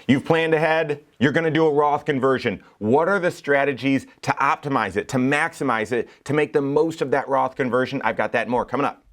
You've planned ahead, you're going to do a Roth conversion. What are the strategies to optimize it, to maximize it, to make the most of that Roth conversion? I've got that and more coming up.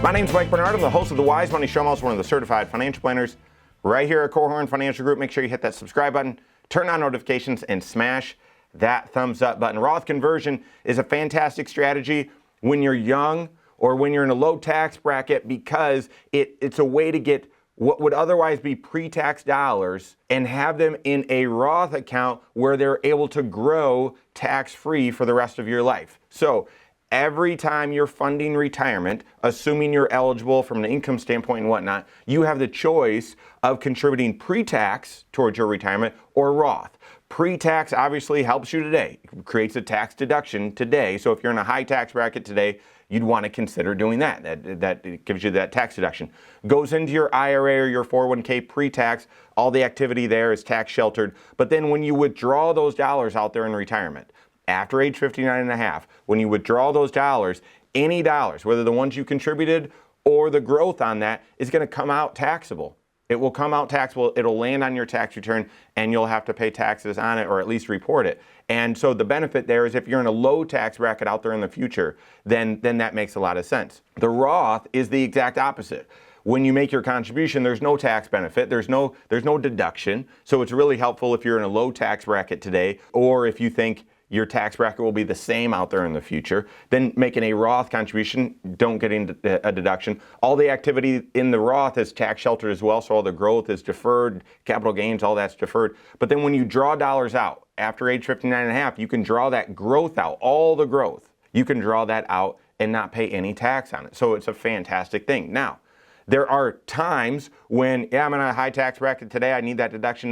My name's Mike Bernard. I'm the host of the Wise Money Show. I'm also one of the certified financial planners right here at Korhorn Financial Group. Make sure you hit that subscribe button, turn on notifications, and smash that thumbs up button. Roth conversion is a fantastic strategy when you're young or when you're in a low tax bracket because it's a way to get what would otherwise be pre-tax dollars and have them in a Roth account where they're able to grow tax-free for the rest of your life. So every time you're funding retirement, assuming you're eligible from an income standpoint and whatnot, you have the choice of contributing pre-tax towards your retirement or Roth. Pre-tax obviously helps you today. It creates a tax deduction today. So if you're in a high tax bracket today, you'd want to consider doing that. That gives you that tax deduction. Goes into your IRA or your 401k pre-tax. All the activity there is tax sheltered. But then when you withdraw those dollars out there in retirement, after age 59 and a half, when you withdraw those dollars, any dollars, whether the ones you contributed or the growth on that, is going to come out taxable. It will come out taxable. It'll land on your tax return, and you'll have to pay taxes on it or at least report it. And so the benefit there is if you're in a low tax bracket out there in the future, then that makes a lot of sense. The Roth is the exact opposite. When you make your contribution, there's no tax benefit, there's no deduction. So it's really helpful if you're in a low tax bracket today, or if you think your tax bracket will be the same out there in the future, then making a Roth contribution, don't get a deduction. All the activity in the Roth is tax sheltered as well, so all the growth is deferred, capital gains, all that's deferred. But then when you draw dollars out, after age 59 and a half, you can draw that growth out, all the growth. You can draw that out and not pay any tax on it. So it's a fantastic thing. Now, there are times when, I'm in a high tax bracket today, I need that deduction,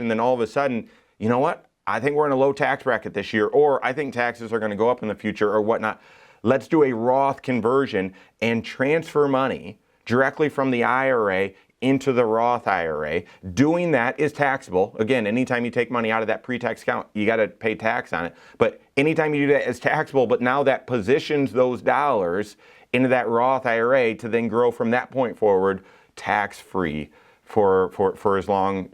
then all of a sudden, you know what? I think we're in a low tax bracket this year, or I think taxes are going to go up in the future or whatnot. Let's do a Roth conversion and transfer money directly from the IRA into the Roth IRA. Doing that is taxable. Again, anytime you take money out of that pre-tax account, you got to pay tax on it. But anytime you do that, it's taxable. But now that positions those dollars into that Roth IRA to then grow from that point forward tax-free for as long,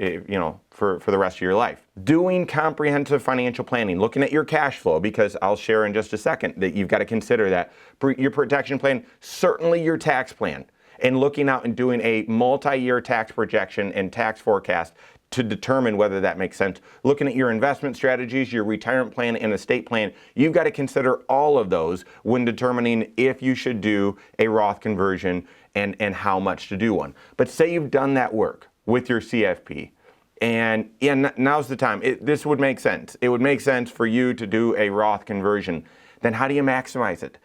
for the rest of your life. Doing comprehensive financial planning, looking at your cash flow, because I'll share in just a second that you've got to consider that. Your protection plan, certainly your tax plan, and looking out and doing a multi-year tax projection and tax forecast to determine whether that makes sense. Looking at your investment strategies, your retirement plan and estate plan, you've got to consider all of those when determining if you should do a Roth conversion and how much to do one. But say you've done that work with your CFP, and now's the time. This would make sense. It would make sense for you to do a Roth conversion. Then how do you maximize it?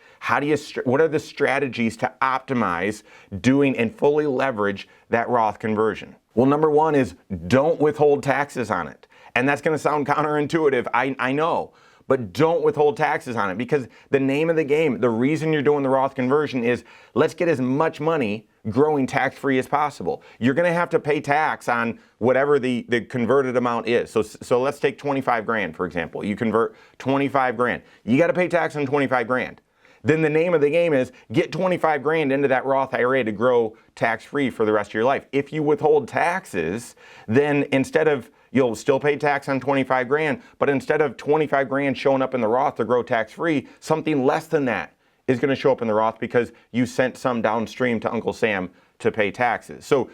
What are the strategies to optimize doing and fully leverage that Roth conversion? Well, number one is don't withhold taxes on it. And that's going to sound counterintuitive, I know. But don't withhold taxes on it, because the name of the game, the reason you're doing the Roth conversion is let's get as much money growing tax-free as possible. You're going to have to pay tax on whatever the converted amount is. So let's take 25 grand, for example. You convert 25 grand. You got to pay tax on 25 grand. Then the name of the game is get 25 grand into that Roth IRA to grow tax-free for the rest of your life. If you withhold taxes, then you'll still pay tax on 25 grand, but instead of 25 grand showing up in the Roth to grow tax-free, something less than that is going to show up in the Roth because you sent some downstream to Uncle Sam to pay taxes. So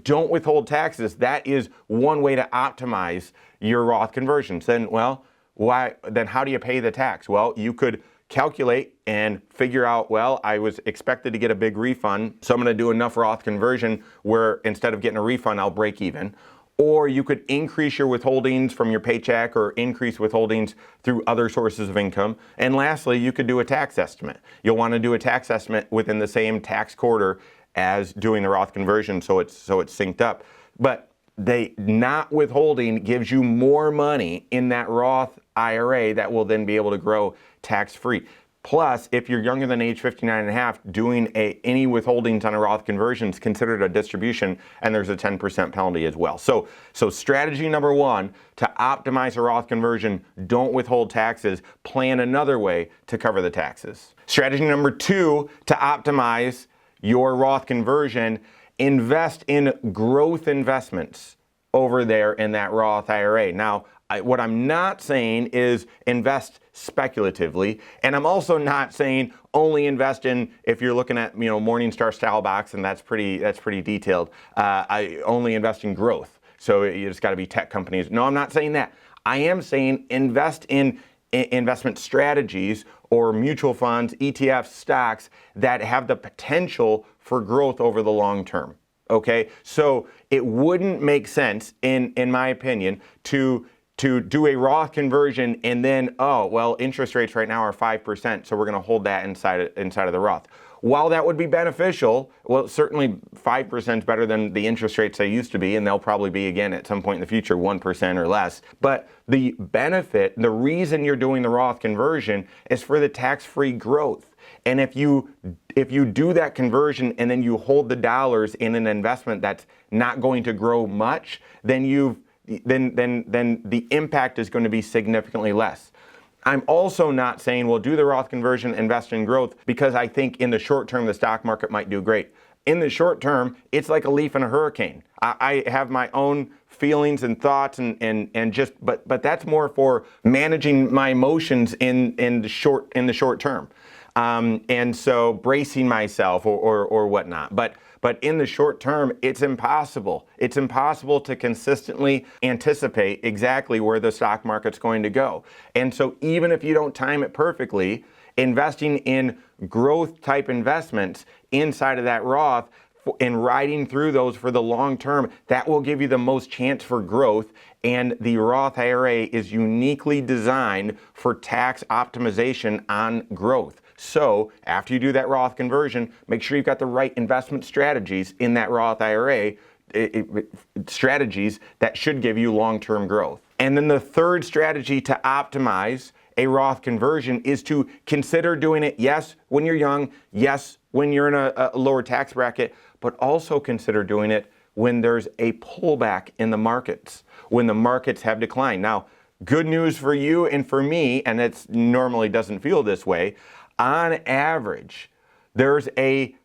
don't withhold taxes. That is one way to optimize your Roth conversions. Then how do you pay the tax? Well, you could calculate and figure out, I was expected to get a big refund, so I'm going to do enough Roth conversion where instead of getting a refund, I'll break even. Or you could increase your withholdings from your paycheck or increase withholdings through other sources of income. And lastly, you could do a tax estimate. You'll want to do a tax estimate within the same tax quarter as doing the Roth conversion so it's synced up. But not withholding gives you more money in that Roth IRA that will then be able to grow tax-free. Plus, if you're younger than age 59 and a half, doing any withholdings on a Roth conversion is considered a distribution, and there's a 10% penalty as well. So strategy number one, to optimize a Roth conversion, don't withhold taxes, plan another way to cover the taxes. Strategy number two, to optimize your Roth conversion, invest in growth investments over there in that Roth IRA. Now, what I'm not saying is invest speculatively, and I'm also not saying only invest in, if you're looking at Morningstar style box, and that's pretty detailed. I only invest in growth, so it's got to be tech companies. No, I'm not saying that. I am saying invest in investment strategies or mutual funds, ETFs, stocks that have the potential for growth over the long term. Okay, so it wouldn't make sense, in my opinion, to do a Roth conversion and then, oh, well, interest rates right now are 5%, so we're going to hold that inside of the Roth. While that would be beneficial, well, certainly 5% is better than the interest rates they used to be, and they'll probably be again at some point in the future 1% or less. But the benefit, the reason you're doing the Roth conversion is for the tax-free growth. And if you do that conversion and then you hold the dollars in an investment that's not going to grow much, then the impact is going to be significantly less. I'm also not saying, well, do the Roth conversion, invest in growth, because I think in the short term the stock market might do great. In the short term, it's like a leaf in a hurricane. I have my own feelings and thoughts but that's more for managing my emotions in the short term. And so bracing myself or whatnot. But in the short term, it's impossible. It's impossible to consistently anticipate exactly where the stock market's going to go. And so even if you don't time it perfectly, investing in growth type investments inside of that Roth and riding through those for the long term, that will give you the most chance for growth. And the Roth IRA is uniquely designed for tax optimization on growth. So after you do that Roth conversion, make sure you've got the right investment strategies in that Roth IRA, strategies that should give you long-term growth. And then the third strategy to optimize a Roth conversion is to consider doing it, yes, when you're young, yes, when you're in a lower tax bracket, but also consider doing it when there's a pullback in the markets, when the markets have declined. Now, good news for you and for me, and it normally doesn't feel this way, on average, there's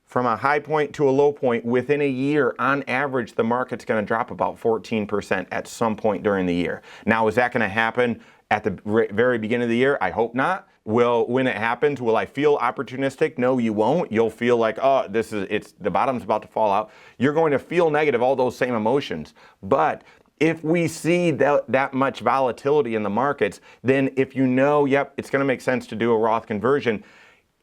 from a high point to a low point within a year, on average, the market's going to drop about 14% at some point during the year. Now, is that going to happen at the very beginning of the year? I hope not. When it happens, will I feel opportunistic? No, you won't. You'll feel like, oh, the bottom's about to fall out. You're going to feel negative, all those same emotions. But if we see that much volatility in the markets, then if yep, it's going to make sense to do a Roth conversion.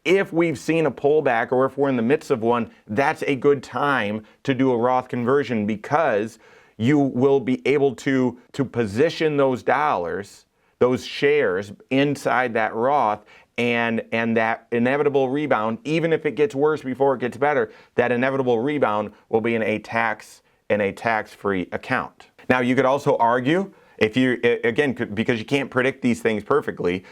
If we've seen a pullback or if we're in the midst of one, that's a good time to do a Roth conversion, because you will be able to position those dollars, those shares inside that Roth, and that inevitable rebound, even if it gets worse before it gets better, that inevitable rebound will be in a tax-free account. Now, you could also argue, because you can't predict these things perfectly,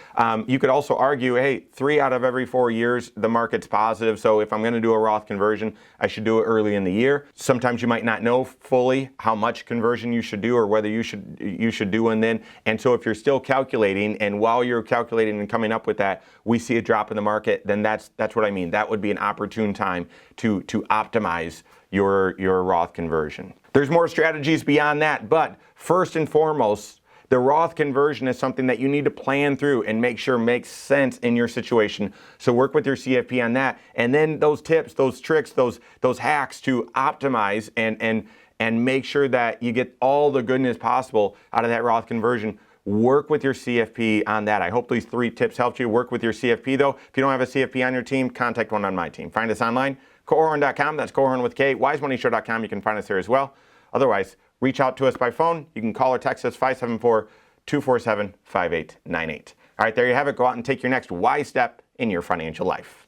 you could also argue, hey, 3 out of every 4 years, the market's positive, so if I'm going to do a Roth conversion, I should do it early in the year. Sometimes you might not know fully how much conversion you should do or whether you should do one then. And so if you're still calculating, and while you're calculating and coming up with that, we see a drop in the market, then that's what I mean. That would be an opportune time to optimize your Roth conversion. There's more strategies beyond that, but first and foremost, the Roth conversion is something that you need to plan through and make sure makes sense in your situation. So work with your CFP on that. And then those tips, those tricks, those hacks to optimize and make sure that you get all the goodness possible out of that Roth conversion. Work with your CFP on that. I hope these 3 tips helped you. Work with your CFP though. If you don't have a CFP on your team, contact one on my team. Find us online, Korhorn.com. That's Korhorn with K. WiseMoneyShow.com. You can find us there as well. Otherwise, reach out to us by phone. You can call or text us 574-247-5898. All right, there you have it. Go out and take your next wise step in your financial life.